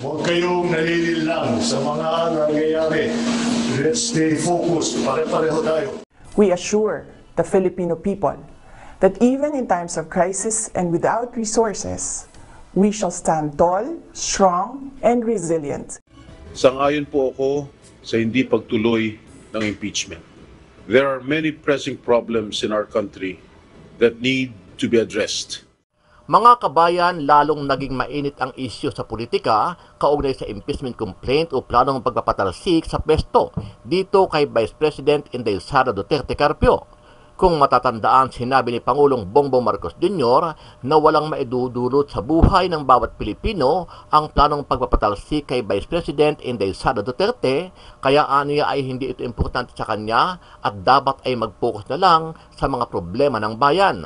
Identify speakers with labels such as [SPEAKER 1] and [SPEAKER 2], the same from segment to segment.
[SPEAKER 1] Huwag kayong nalililang sa mga nangyayari. Let's stay focused. Pare-pareho tayo.
[SPEAKER 2] We assure the Filipino people that even in times of crisis and without resources, we shall stand tall, strong, and resilient.
[SPEAKER 3] Sang-ayon po ako sa hindi pagtuloy ng impeachment. There are many pressing problems in our country that need to be addressed.
[SPEAKER 4] Mga kabayan, lalong naging mainit ang isyu sa politika kaugnay sa impeachment complaint o planong pagpapatalsik sa pwesto dito kay Vice President Inday Sara Duterte Carpio. Kung matatandaan, sinabi ni Pangulong Bongbong Marcos Jr. na walang maidudulot sa buhay ng bawat Pilipino ang planong pagpapatalsik kay Vice President Inday Sara Duterte, kaya aniya ay hindi ito importante sa kanya at dapat ay mag-focus na lang sa mga problema ng bayan.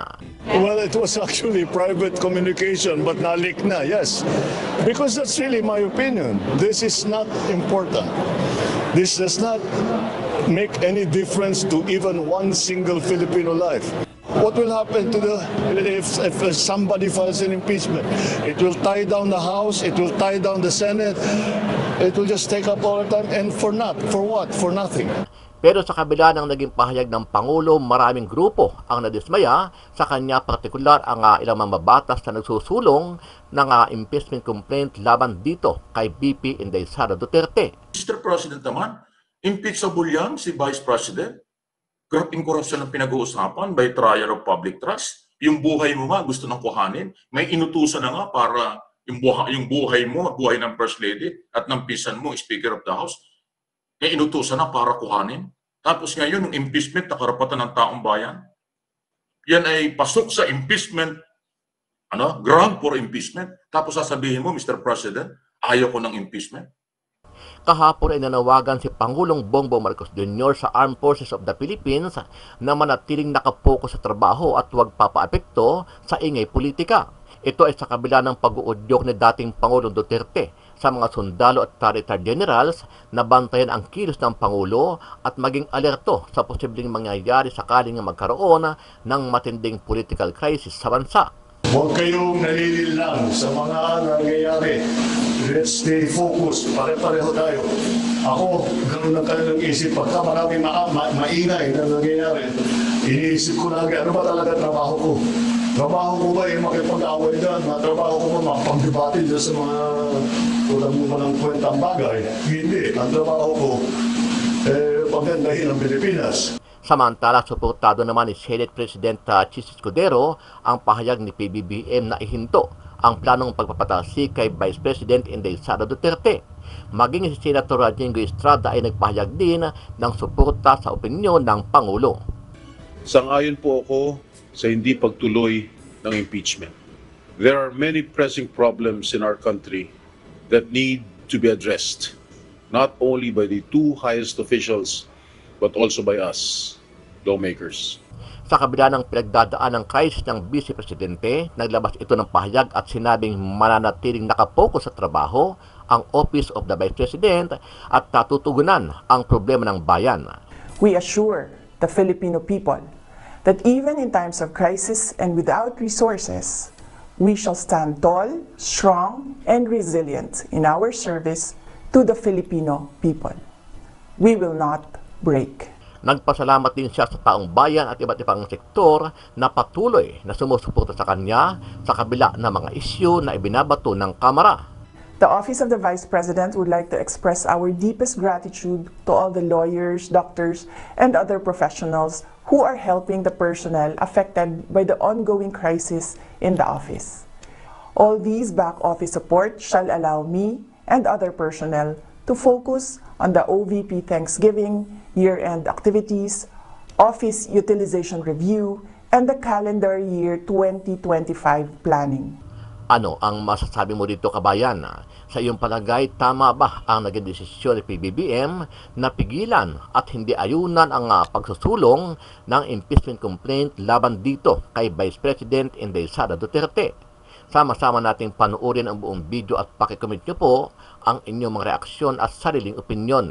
[SPEAKER 1] Well, it was actually private communication, but nalik na, yes. Because that's really my opinion. This is not important. This does not make any difference to even one single Filipino life. What will happen to if somebody files an impeachment? It will tie down the House, it will tie down the Senate, it will just take up all the time, and for what? For nothing.
[SPEAKER 4] Pero sa kabila ng naging pahayag ng Pangulo, maraming grupo ang nadismaya sa kanya, partikular ang ilang mambabatas na nagsusulong ng impeachment complaint laban dito kay VP Inday Sara Duterte.
[SPEAKER 5] Mr. President naman, impeachable yan si Vice President. Grabing korupsyon ang pinag-uusapan by trial of public trust. Yung buhay mo nga gusto nang kuhanin. May inutusan na nga para yung buhay mo, buhay ng First Lady at ng pisan mo, Speaker of the House, may inutusan na para kuhanin. Tapos ngayon, yung impeachment na karapatan ng taong bayan, yan ay pasok sa impeachment, ground for impeachment. Tapos sasabihin mo, Mr. President, ayaw ko ng impeachment.
[SPEAKER 4] Kahapon ay nanawagan si Pangulong Bongbong Marcos Jr. sa Armed Forces of the Philippines na manatiling nakapokus sa trabaho at huwag papaapekto sa ingay politika. Ito ay sa kabila ng pag-uudyok ni dating Pangulong Duterte sa mga sundalo at retired generals na bantayan ang kilos ng Pangulo at maging alerto sa posibleng mangyayari sakaling magkaroon ng matinding political crisis sa bansa.
[SPEAKER 1] Huwag kayong nalililang sa mga nangyayari. Let's stay focused. Pare-pareho tayo. Ako, ganun lang kanilang isip. Pagka maraming maingay na nangyayari, iniisip ko lagi, ano ba talaga trabaho ko? Trabaho ko ba yung makipag-away dyan? Trabaho ko ba makapag-debate dyan sa mga tulang mo ng kwentang bagay? Hindi. Ang trabaho ko, pagandahin ang Pilipinas.
[SPEAKER 4] Samantala, suportado naman ni Senate President Chis Escudero ang pahayag ni PBBM na ihinto ang planong pagpapatalsik kay Vice President Inday Sara Duterte. Maging si Senator Jingo Estrada ay nagpahayag din ng suporta sa opinyon ng Pangulo.
[SPEAKER 3] Sang-ayon po ako sa hindi pagtuloy ng impeachment. There are many pressing problems in our country that need to be addressed, not only by the two highest officials, but also by us, lawmakers.
[SPEAKER 4] Sa kabila ng pinagdadaan ng crisis ng Vice Presidente, naglabas ito ng pahayag at sinabing mananatiling nakapokus sa trabaho ang Office of the Vice President at natutugunan ang problema ng bayan.
[SPEAKER 2] We assure the Filipino people that even in times of crisis and without resources, we shall stand tall, strong, and resilient in our service to the Filipino people. We will not break.
[SPEAKER 4] Nagpasalamat din siya sa taong bayan at iba't ibang sektor na patuloy na sumusuporta sa kanya sa kabila ng mga isyu na ibinabato ng Kamara.
[SPEAKER 2] The Office of the Vice President would like to express our deepest gratitude to all the lawyers, doctors, and other professionals who are helping the personnel affected by the ongoing crisis in the office. All these back office support shall allow me and other personnel to focus on the OVP Thanksgiving, year-end activities, office utilization review, and the calendar year 2025 planning.
[SPEAKER 4] Ano ang masasabi mo dito, kabayan? Sa iyong palagay, tama ba ang naging desisyon ni PBBM na pigilan at hindi ayunan ang pagsusulong ng impeachment complaint laban dito kay Vice President Inday Sara Duterte? Sama-sama nating panuorin ang buong video at pakicomment nyo po ang inyong mga reaksyon at sariling opinyon.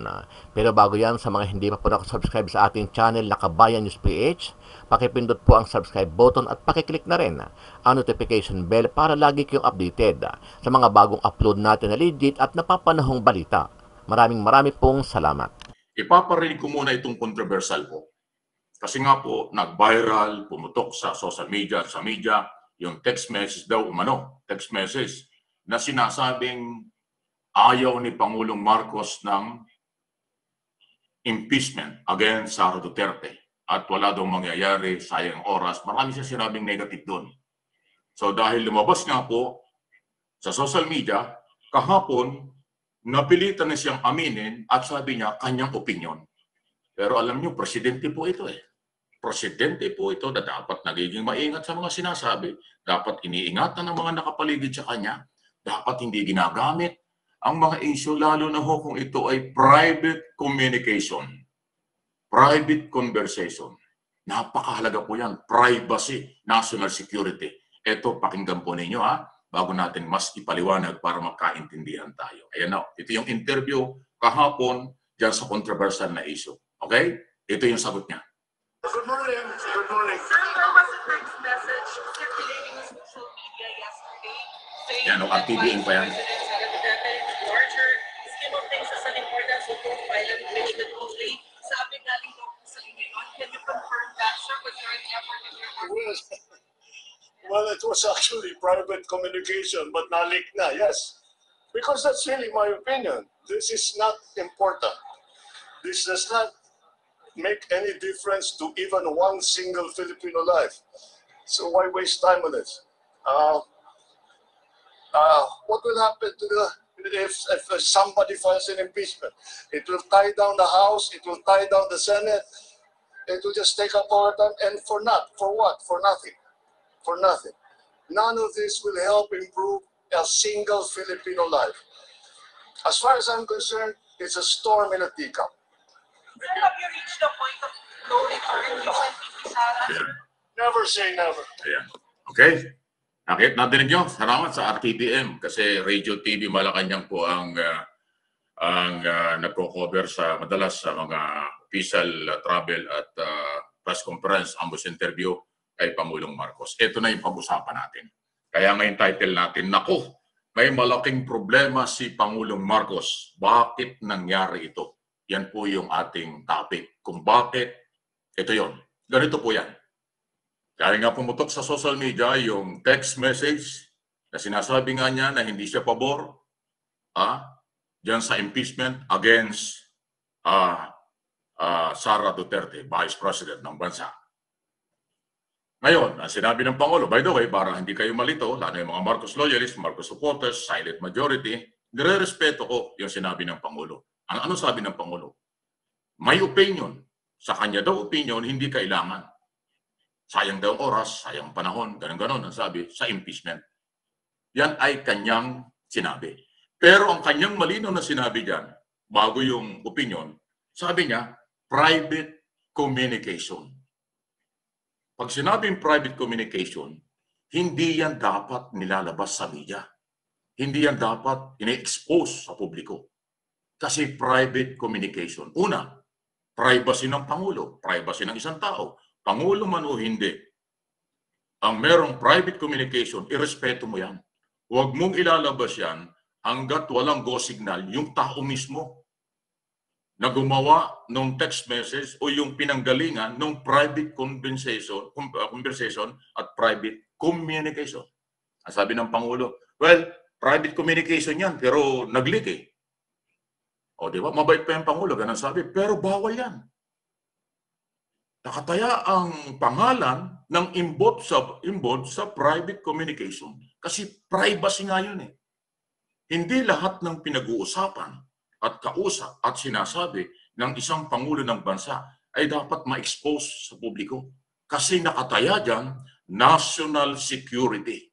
[SPEAKER 4] Pero bago yan, sa mga hindi pa po nakasubscribe sa ating channel na Kabayan News PH, pakipindot po ang subscribe button at pakiclick na rin ang notification bell para lagi kayong updated sa mga bagong upload natin na legit at napapanahong balita. Maraming pong salamat.
[SPEAKER 5] Ipaparinig ko muna itong controversial ko. Kasi nga po, nag-viral, pumutok sa social media, sa media, yung text message daw, text message, na sinasabing ayaw ni Pangulong Marcos ng impeachment against Sara Duterte. At wala daw mangyayari, sayang oras. Marami siya sinabing negative doon. So dahil lumabas nga po sa social media, kahapon, napilitan na siyang aminin at sabi niya kanyang opinion. Pero alam niyo, presidente po ito eh. Presidente po ito na dapat nagiging maingat sa mga sinasabi. Dapat iniingatan ng mga nakapaligid sa kanya. Dapat hindi ginagamit ang mga issue, lalo na ho kung ito ay private communication. Private conversation. Napakahalaga po yan. Privacy, national security. Ito, pakinggan po ninyo bago natin mas ipaliwanag para magkaintindihan tayo. Ayan na, ito yung interview kahapon dyan sa controversial na issue. Okay? Ito yung sagot niya.
[SPEAKER 1] Good morning. Good morning.
[SPEAKER 6] Sir, there was a text message circulating on social media yesterday saying
[SPEAKER 5] Yan,
[SPEAKER 6] that
[SPEAKER 5] RTBN pa yan.
[SPEAKER 6] President Sara Duterte in the larger scheme of things as an importance of both violent impeachment only. Sabi galing daw po sa inyo yun. Can you confirm that, sir, with your effort in your
[SPEAKER 1] Well, it was actually private communication, but nalik na, yes. Because that's really my opinion. This is not important. This does not make any difference to even one single Filipino life. So why waste time on it? What will happen to if somebody files an impeachment? It will tie down the House, it will tie down the Senate, it will just take up our time, and for what? For nothing. For nothing. None of this will help improve a single Filipino life. As far as I'm concerned, it's a storm in a teacup.
[SPEAKER 6] Sir, have you reached the point of no return recently, Sara?
[SPEAKER 5] Ayan.
[SPEAKER 1] Never say never.
[SPEAKER 5] Ayan. Okay? Nadinig nyo? Salamat sa RTBM kasi Radio TV Malacanang po ang nagko-cover sa madalas sa mga official travel at press conference, ambos interview kay Pangulong Marcos. Ito na yung pag-usapan natin. Kaya ngayon title natin, Naku, may malaking problema si Pangulong Marcos. Bakit nangyari ito? Yan po yung ating topic. Kung bakit, ito yon. Ganito po yan. Kaya nga pumutok sa social media yung text message na sinasabi nga niya na hindi siya pabor dyan sa impeachment against Sara Duterte, Vice President ng bansa. Ngayon, ang sinabi ng Pangulo, by the way, para hindi kayo malito, lalo yung mga Marcos loyalists, Marcos supporters, silent majority, nire-respeto ko yung sinabi ng Pangulo. Ano sabi ng Pangulo? May opinion. Sa kanya daw opinion, hindi kailangan. Sayang daw oras, sayang panahon, ganun-ganon ang sabi sa impeachment. Yan ay kanyang sinabi. Pero ang kanyang malinaw na sinabi dyan, bago yung opinion, sabi niya, private communication. Pag sinabing private communication, hindi yan dapat nilalabas sa media. Hindi yan dapat ine-expose sa publiko. Kasi private communication. Una, privacy ng Pangulo, privacy ng isang tao. Pangulo man o hindi, ang merong private communication, irespeto mo yan. Huwag mong ilalabas yan hanggat walang go signal yung tao mismo na gumawa ng text message o yung pinanggalingan ng private conversation at private communication. Ang sabi ng Pangulo, well, private communication yan, pero nag-leak eh. O di ba? Mabait pa yung Pangulo, ganun sabi, pero bawal yan. Nakataya ang pangalan ng involved sa private communication. Kasi privacy nga yun eh. Hindi lahat ng pinag-uusapan at kausap at sinasabi ng isang Pangulo ng bansa ay dapat ma-expose sa publiko. Kasi nakataya dyan, national security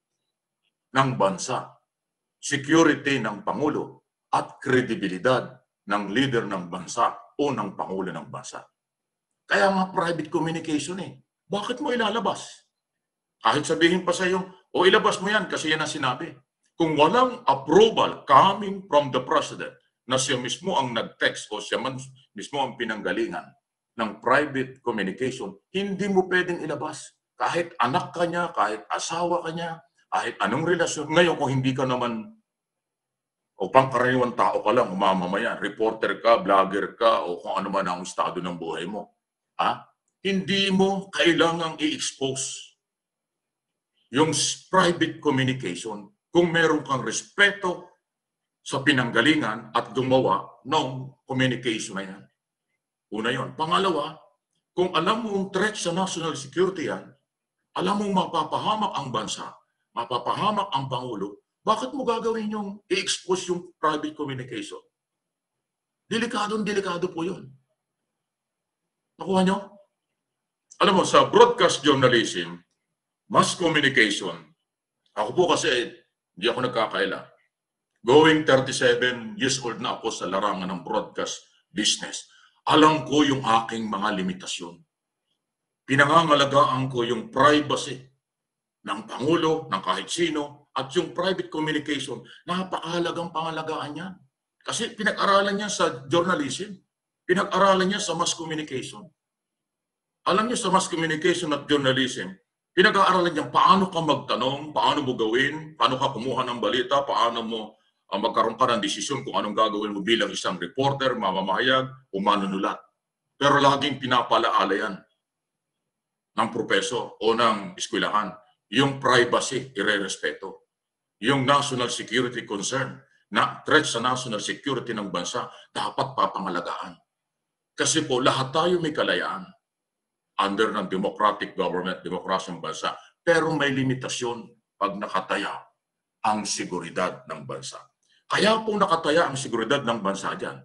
[SPEAKER 5] ng bansa, security ng Pangulo at kredibilidad ng leader ng bansa o ng Pangulo ng bansa. Kaya nga private communication eh. Bakit mo ilalabas? Kahit sabihin pa sa iyo, O ilabas mo yan kasi yan ang sinabi. Kung walang approval coming from the President na siya mismo ang nag-text o siya mismo ang pinanggalingan ng private communication, hindi mo pwedeng ilabas. Kahit anak ka niya, kahit asawa ka niya, kahit anong relasyon. Ngayon, kung hindi ka naman o pangkaraniwang tao ka lang, mamamayan, reporter ka, vlogger ka, o kung ano man ang estado ng buhay mo, hindi mo kailangang i-expose yung private communication kung meron kang respeto sa pinanggalingan at gumawa ng communication na yan. Una yon. Pangalawa, kung alam mo ang threat sa national security yan, alam mong mapapahamak ang bansa, mapapahamak ang Pangulo, bakit mo gagawin yung i-expose yung private communication? Delikado po yun. Nakuha nyo? Alam mo, sa broadcast journalism, mass communication, ako po kasi, hindi ako nagkakaila. Going 37 years old na ako sa larangan ng broadcast business. Alam ko yung aking mga limitasyon. Pinangangalagaan ko yung privacy ng Pangulo, ng kahit sino, at yung private communication, napakahalagang pangalagaan yan. Kasi pinag-aralan niya sa journalism, pinag-aralan niya sa mass communication. Alam niyo sa mass communication at journalism, pinag-aaralan niya paano ka magtanong, paano mo gawin, paano ka kumuha ng balita, paano mo magkaroon ka ng desisyon kung anong gagawin mo bilang isang reporter, mamamahayag, o manunulat. Pero laging pinapalaala yan ng propeso o ng eskwelahan. Yung privacy, ire-respeto. Yung national security concern, na threat sa national security ng bansa, dapat papangalagaan. Kasi po, lahat tayo may kalayaan under ng democratic government, demokrasyang bansa. Pero may limitasyon pag nakataya ang seguridad ng bansa. Kaya po nakataya ang seguridad ng bansa dyan.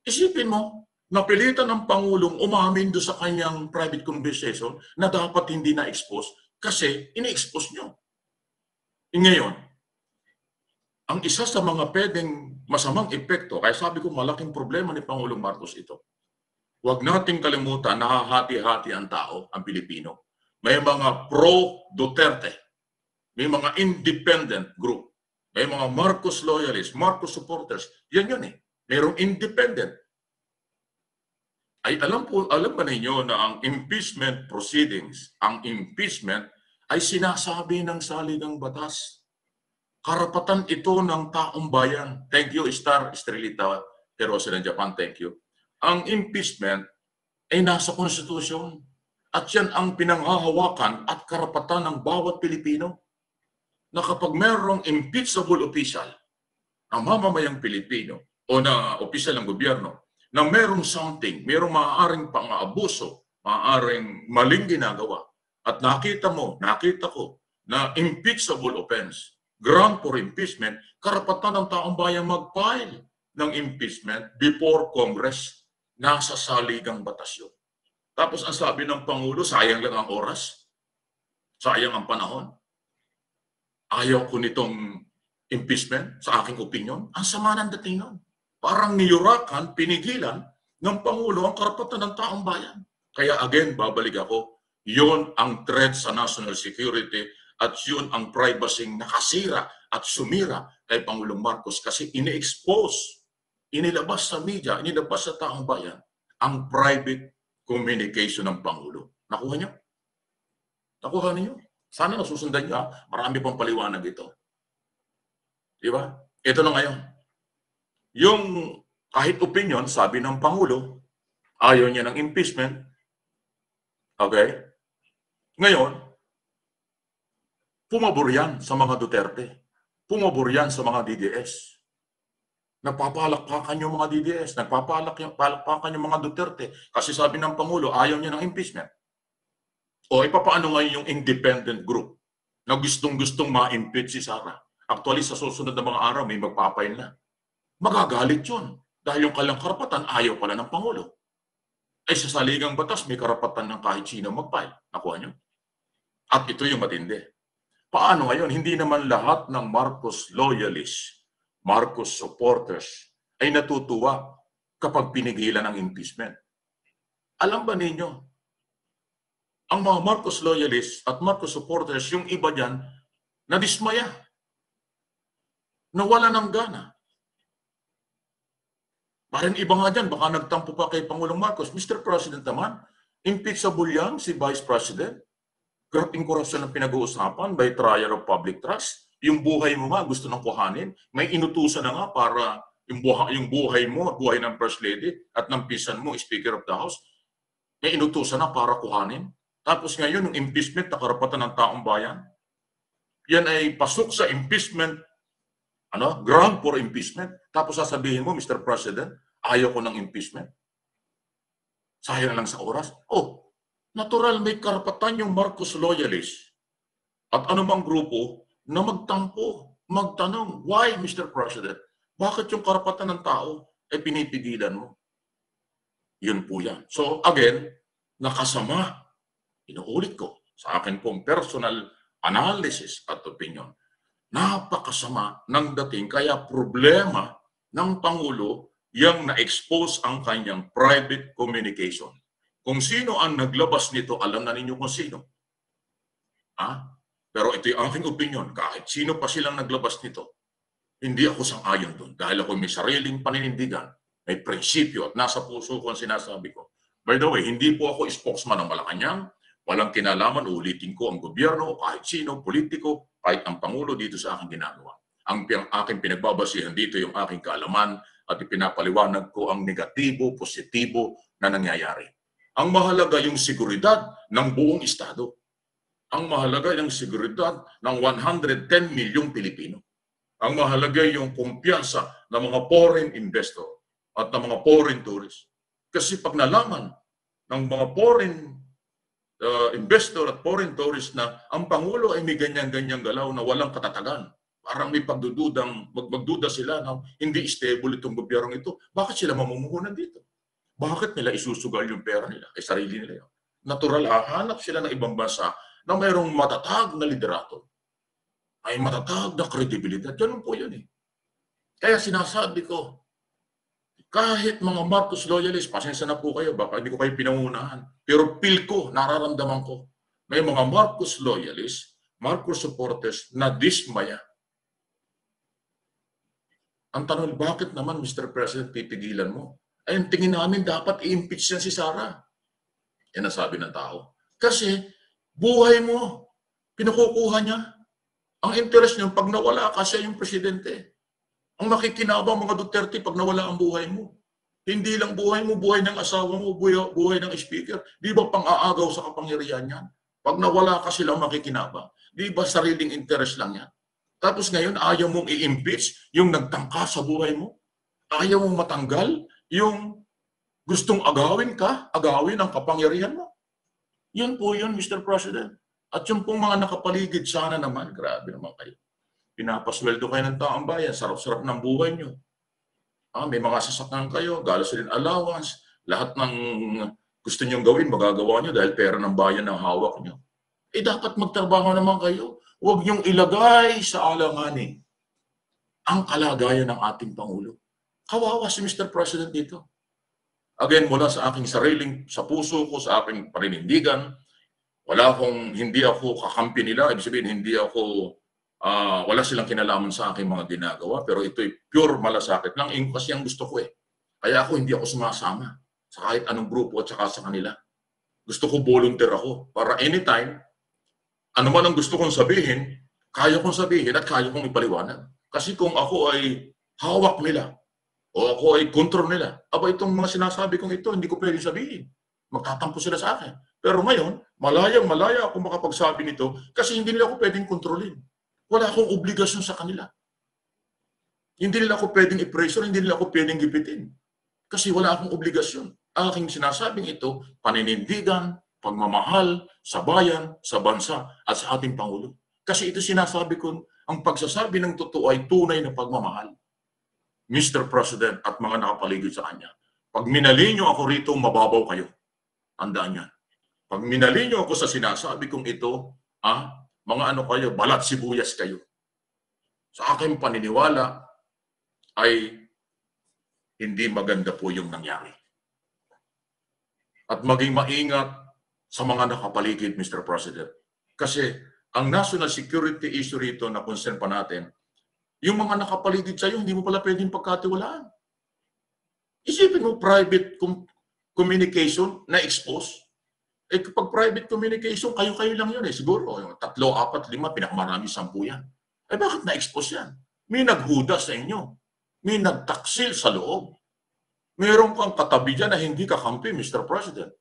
[SPEAKER 5] Isipin mo, napilitan ng Pangulong umamin doon sa kanyang private conversation na dapat hindi na-expose kasi ini-expose nyo. Ngayon, ang isa sa mga pwedeng masamang epekto, kaya sabi ko malaking problema ni Pangulong Marcos ito. Huwag nating kalimutan, nahahati-hati ang tao, ang Pilipino. May mga pro-Duterte, may mga independent group, may mga Marcos loyalists, Marcos supporters. Yan yun eh. Mayroong independent. Ay alam ba ninyo na ang impeachment proceedings, ang impeachment ay sinasabi ng saligang batas. Karapatan ito ng taong bayan. Thank you, Star Estrelita, Heroes ng Japan. Thank you. Ang impeachment ay nasa konstitusyon at yan ang pinanghahawakan at karapatan ng bawat Pilipino na kapag mayroong impeachable official ng mamamayang Pilipino o na opisyal ng gobyerno na mayroong something, mayroong maaaring pang-aabuso, maaaring maling ginagawa at nakita ko na impeachable offense, ground for impeachment, karapatan ng taong bayan mag-file ng impeachment before Congress. Nasa saligang batas yun. Tapos ang sabi ng Pangulo, sayang lang ang oras, sayang ang panahon. Ayaw ko nitong impeachment sa aking opinion. Ang sama ng dating nun. Parang niyurakan, pinigilan ng Pangulo ang karapatan ng taong bayan. Kaya again, babalik ako, yun ang threat sa national security at yun ang privacy nakasira at sumira kay Pangulong Marcos kasi ini-expose, inilabas sa media, inilabas sa taong bayan ang private communication ng Pangulo. Nakuha niyo? Nakuha niyo? Sana nasusundan niyo. Marami pang paliwanag ito. Diba? Ito na ngayon. Yung kahit opinion, sabi ng Pangulo, ayaw niya ng impeachment. Okay? Ngayon, pumabor yan sa mga Duterte. Pumabor yan sa mga DDS. Nagpapalakpakan yung mga DDS. Nagpapalakpakan yung mga Duterte. Kasi sabi ng Pangulo, ayaw niya ng impeachment. O ipapaano ngayon yung independent group na gustong-gustong ma-impeach si Sara? Actually, sa susunod na mga araw, may magpapail na. Magagalit yun. Dahil yung kailang karapatan, ayaw pala ng Pangulo. Ay sa saligang batas, may karapatan ng kahit sino mag-file. Nakuha nyo? At ito yung matindi. Paano ngayon? Hindi naman lahat ng Marcos loyalists, Marcos supporters, ay natutuwa kapag pinigilan ang impeachment. Alam ba ninyo, ang mga Marcos loyalists at Marcos supporters, yung iba dyan, nadismaya, nawala ng gana. Parang iba nga dyan, baka nagtampo pa kay Pangulong Marcos. Mr. President naman, impeachable yan si Vice President. Grabing korupsyon ang pinag-uusapan by trial of public trust. Yung buhay mo nga gusto nang kuhanin. May inutusan na nga para yung buhay mo at buhay ng First Lady at ng pisan mo, Speaker of the House, may inutusan na para kuhanin. Tapos ngayon, yung impeachment na karapatan ng taong bayan, yan ay pasok sa impeachment, ground for impeachment. Tapos sasabihin mo, Mr. President, ayaw ko ng impeachment. Sayang lang sa oras. Oh, natural may karapatan yung Marcos loyalists at anumang grupo na magtampo, magtanong, why, Mr. President? Bakit yung karapatan ng tao ay pinipigilan mo? Yun po yan. So again, nakasama, inuulit ko, sa akin pong personal analysis at opinion, napakasama ng dating, kaya problema ng Pangulo yung na-expose ang kanyang private communication. Kung sino ang naglabas nito, alam na ninyo kung sino. Pero ito yung aking opinion, kahit sino pa silang naglabas nito, hindi ako sang-ayon doon dahil ako may sariling paninindigan, may prinsipyo at nasa puso ko ang sinasabi ko. By the way, hindi po ako spokesman ng Malacanang, walang kinalaman, ulitin ko ang gobyerno o kahit sino, politiko, kahit ang Pangulo dito sa aking ginagawa. Ang aking pinagbabasihan dito yung aking kaalaman at ipinapaliwanag ko ang negatibo, positibo na nangyayari. Ang mahalaga yung seguridad ng buong Estado. Ang mahalaga yung seguridad ng 110 milyong Pilipino. Ang mahalaga yung kumpiyansa ng mga foreign investor at ng mga foreign tourists. Kasi pag nalaman ng mga foreign investor at foreign tourists na ang Pangulo ay may ganyan-ganyang galaw na walang katatagan, parang may magduda sila na hindi stable itong gobyerno ito, bakit sila mamumuhunan dito? Bakit nila isusugal yung pera nila? Ay sarili nila yun. Natural, hahanap sila ng ibang bansa na mayroong matatag na liderato. Ay matatag na kredibilidad. Ganun po yun eh. Kaya sinasabi ko, kahit mga Marcos loyalists, pasensya na po kayo, baka hindi ko kayo pinangunahan. Pero feel ko, nararamdaman ko, may mga Marcos loyalists, Marcos supporters na dismaya. Ang tanong, bakit naman, Mr. President, pipigilan mo? Ay, ang tingin namin, dapat i-impeach yan si Sara. Yan ang sabi ng tao. Kasi, buhay mo, pinukukuha niya. Ang interest niyo, pag nawala ka, siya yung presidente. Ang makikinabang mga Duterte pag nawala ang buhay mo. Hindi lang buhay mo, buhay ng asawa mo, buhay ng speaker. Di ba pang-aagaw sa kapangyarihan yan? Pag nawala ka silang makikinabang. Di ba sariling interest lang yan? Tapos ngayon, ayaw mong i-impeach yung nagtangka sa buhay mo? Ayaw mong matanggal yung gustong agawin ang kapangyarihan mo? Yun po yun, Mr. President. At yung pong mga nakapaligid, sana naman, grabe naman kayo. Pinapasweldo kayo ng taong bayan, sarap-sarap ng buhay nyo. May mga sasakyan kayo, galos rin allowance, lahat ng gusto nyong gawin, magagawa nyo dahil pera ng bayan ang hawak nyo. Dapat magtrabaho naman kayo. Huwag nyong ilagay sa alanganin ang kalagayan ng ating Pangulo. Kawawa si Mr. President dito. Again, mula sa aking sa puso ko, sa aking paninindigan, hindi ako kakampi nila, ibig sabihin, wala silang kinalaman sa aking mga ginagawa, pero ito'y pure malasakit lang, kasi ang gusto ko eh. Kaya hindi ako sumasama sa kahit anong grupo at saka sa kanila. Gusto ko volunteer ako para anytime, ano man ang gusto kong sabihin, kaya kong sabihin at kaya kong ipaliwanag. Kasi kung ako ay hawak nila o ako ay kontrol nila, itong mga sinasabi kong ito, hindi ko pwede sabihin. Magtatampo sila sa akin. Pero ngayon, malaya ako makapagsabi nito kasi hindi nila ako pwedeng kontrolin. Wala akong obligasyon sa kanila. Hindi nila ako pwedeng i-pressure, hindi nila ako pwedeng gipitin. Kasi wala akong obligasyon. Aking sinasabing ito, paninindigan, pagmamahal sa bayan, sa bansa, at sa ating Pangulo. Kasi ito sinasabi ko, ang pagsasabi ng totoo ay tunay na pagmamahal. Mr. President at mga nakapaligid sa kanya. Pag minali nyo ako rito, mababaw kayo. Tandaan yan. Pag minali nyo ako sa sinasabi kong ito, mga kayo, balat sibuyas kayo. Sa aking paniniwala ay hindi maganda po yung nangyari. At maging maingat sa mga nakapaligid, Mr. President. Kasi ang national security issue rito na concern pa natin, yung mga nakapaligid sa'yo, hindi mo pala pwedeng pagkatiwalaan. Isipin mo, private communication na expose. Eh kapag private communication, kayo-kayo lang yun eh. Siguro, 3, 4, 5, pinakamarami 10 yan. Eh bakit na-expose yan? May naghuda sa inyo. May nagtaksil sa loob. Meron kang katabi dyan na hindi kakampi, Mr. President.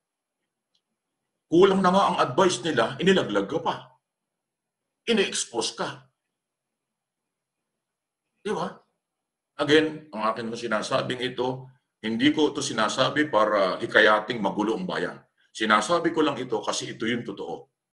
[SPEAKER 5] Kulang na nga ang advice nila, inilaglag ka pa. Ini-expose ka. Di ba? Again, ang akin na sinasabing ito, hindi ko ito sinasabi para hikayating magulo ang bayan. Sinasabi ko lang ito kasi ito yung totoo.